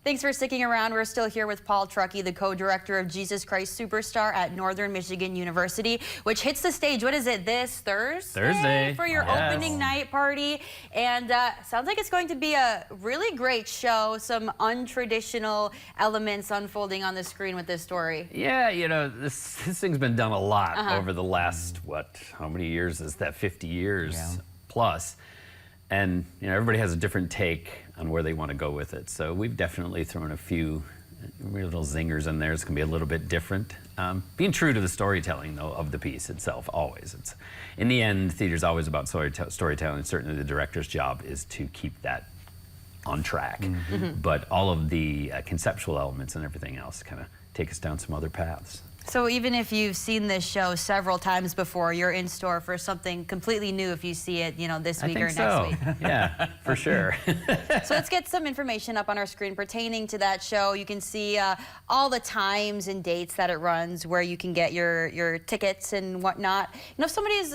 Thanks for sticking around. We're still here with Paul Truckey, the co-director of Jesus Christ Superstar at Northern Michigan University, which hits the stage, what is it, this Thursday? For your opening night party. And sounds like it's going to be a really great show, some untraditional elements unfolding on the screen with this story. Yeah, you know, this thing's been done a lot over the last, how many years is that? 50 years plus. And, you know, everybody has a different take on where they want to go with it. So we've definitely thrown a few little zingers in there. It's going to be a little bit different. Being true to the storytelling, though, of the piece itself, always. It's, in the end, theater's always about storytelling. Certainly the director's job is to keep that on track. But all of the conceptual elements and everything else kind of take us down some other paths. So even if you've seen this show several times before, you're in store for something completely new if you see it, you know, this week or next week. Yeah, for sure. So let's get some information up on our screen pertaining to that show. You can see all the times and dates that it runs, where you can get your tickets and whatnot. You know, if somebody's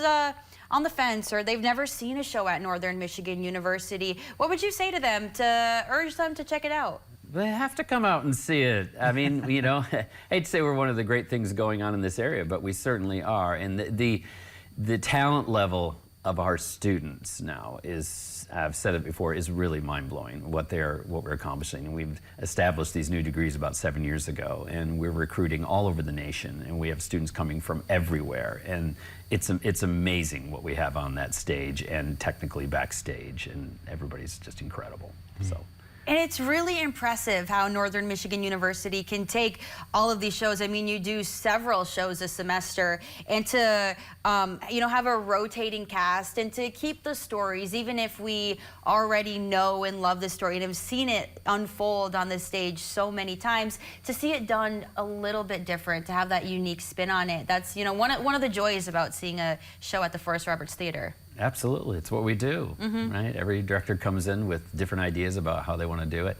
on the fence or they've never seen a show at Northern Michigan University, what would you say to them to urge them to check it out? They have to come out and see it. I mean, you know, I hate to say we're one of the great things going on in this area, but we certainly are. And the talent level of our students now is, I've said it before, is really mind-blowing, what we're accomplishing. And we've established these new degrees about 7 years ago, and we're recruiting all over the nation, and we have students coming from everywhere. And it's amazing what we have on that stage and technically backstage, and everybody's just incredible. So. And it's really impressive how Northern Michigan University can take all of these shows. I mean, you do several shows a semester, and to you know, have a rotating cast and to keep the stories, even if we already know and love the story and have seen it unfold on the stage so many times, to see it done a little bit different, to have that unique spin on it. That's, you know, one of the joys about seeing a show at the Forrest Roberts Theater. Absolutely, it's what we do, right? Every director comes in with different ideas about how they want to do it,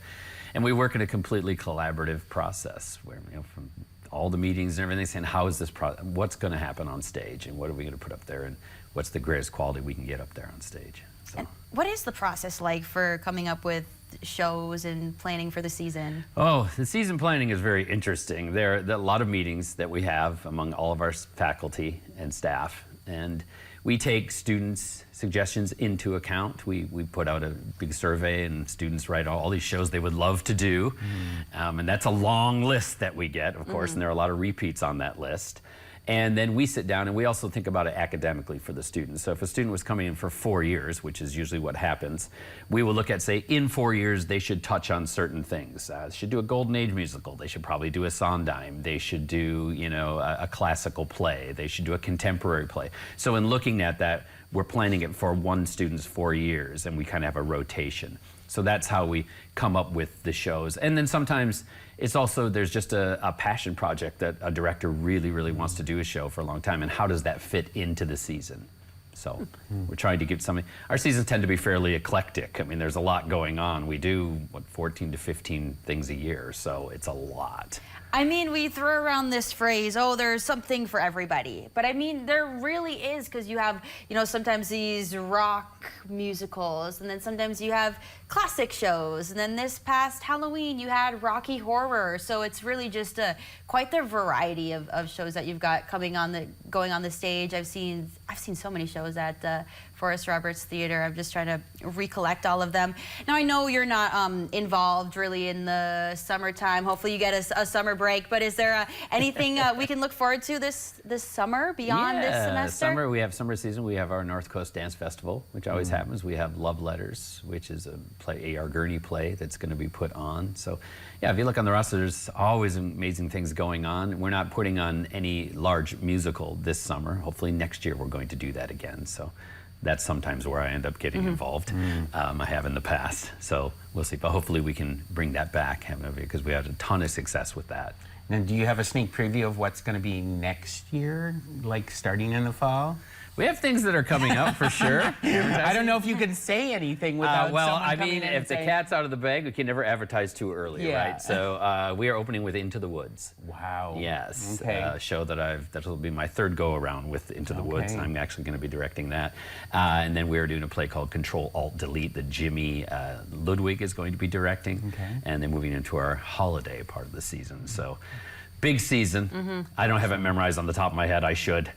and we work in a completely collaborative process where, you know, from all the meetings and everything, saying how is this what's going to happen on stage, and what are we going to put up there, and what's the greatest quality we can get up there on stage. So. And what is the process like for coming up with shows and planning for the season? Oh, the season planning is very interesting. There are a lot of meetings that we have among all of our faculty and staff, and we take students' suggestions into account. We put out a big survey, and students write all these shows they would love to do. And that's a long list that we get, of course, and there are a lot of repeats on that list. And then we sit down and we also think about it academically for the students. So if a student was coming in for 4 years, which is usually what happens, we will look at, say, in 4 years, they should touch on certain things. They should do a Golden Age musical. They should probably do a Sondheim. They should do, you know, a classical play. They should do a contemporary play. So in looking at that, we're planning it for one student's 4 years, and we kind of have a rotation. So that's how we come up with the shows. And then sometimes it's also, there's just a passion project that a director really, really wants to do a show for a long time, and how does that fit into the season? So we're trying to get something. Our seasons tend to be fairly eclectic. I mean, there's a lot going on. We do, 14 to 15 things a year, so it's a lot. I mean, we throw around this phrase, oh, there's something for everybody. But I mean, there really is, because you have, you know, sometimes these rock musicals, and then sometimes you have classic shows, and then this past Halloween you had Rocky Horror. So it's really just quite the variety of shows that you've got going on the stage. I've seen so many shows at the Forrest Roberts Theater. I'm just trying to recollect all of them. Now, I know you're not involved really in the summertime. Hopefully you get a summer break, but is there anything we can look forward to this summer beyond this semester? Summer, we have summer season. We have our North Coast Dance Festival, which always happens. We have Love Letters, which is a play, A.R. Gurney play that's going to be put on. So yeah, if you look on the roster, there's always amazing things going on. We're not putting on any large musical this summer. Hopefully next year we're going to do that again. So that's sometimes where I end up getting involved. I have in the past. So we'll see, but hopefully we can bring that back, because we had a ton of success with that. Now, do you have a sneak preview of what's going to be next year, like starting in the fall? We have things that are coming up for sure. I don't know if you can say anything without well, someone I coming mean, in and if the saying, cat's out of the bag, we can never advertise too early, Yeah. right? So we are opening with Into the Woods. Wow. Yes, Okay. a show that'll be my third go around with Into the Woods. Okay. I'm actually going to be directing that, and then we're doing a play called Control Alt Delete that Jimmy Ludwig is going to be directing, Okay. and then moving into our holiday part of the season. So. Big season. I don't have it memorized on the top of my head. I should.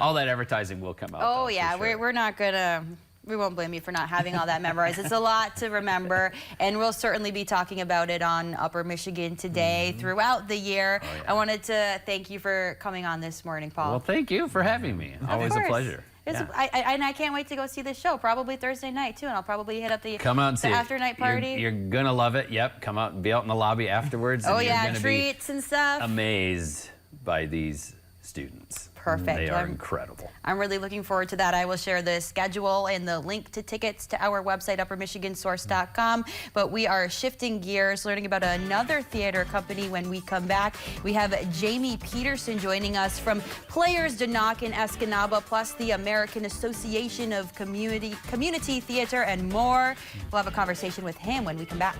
All that advertising will come out. Oh though, yeah, for sure. we're not gonna. We won't blame you for not having all that memorized. It's a lot to remember, and we'll certainly be talking about it on Upper Michigan today throughout the year. Oh, yeah. I wanted to thank you for coming on this morning, Paul. Well, thank you for having me. Always a course. pleasure. It's, Yeah. and I can't wait to go see this show, probably Thursday night too, and I'll probably hit up the Come out and see it. after night party. You're gonna love it. Yep. Come out and be out in the lobby afterwards. Oh and you're yeah, gonna treats and stuff. be amazed by these students. Perfect. They are incredible. I'm really looking forward to that. I will share the schedule and the link to tickets to our website, uppermichigansource.com. But we are shifting gears, learning about another theater company when we come back. We have Jamie Peterson joining us from Players Danak in Escanaba, plus the American Association of Community Theater and more. We'll have a conversation with him when we come back.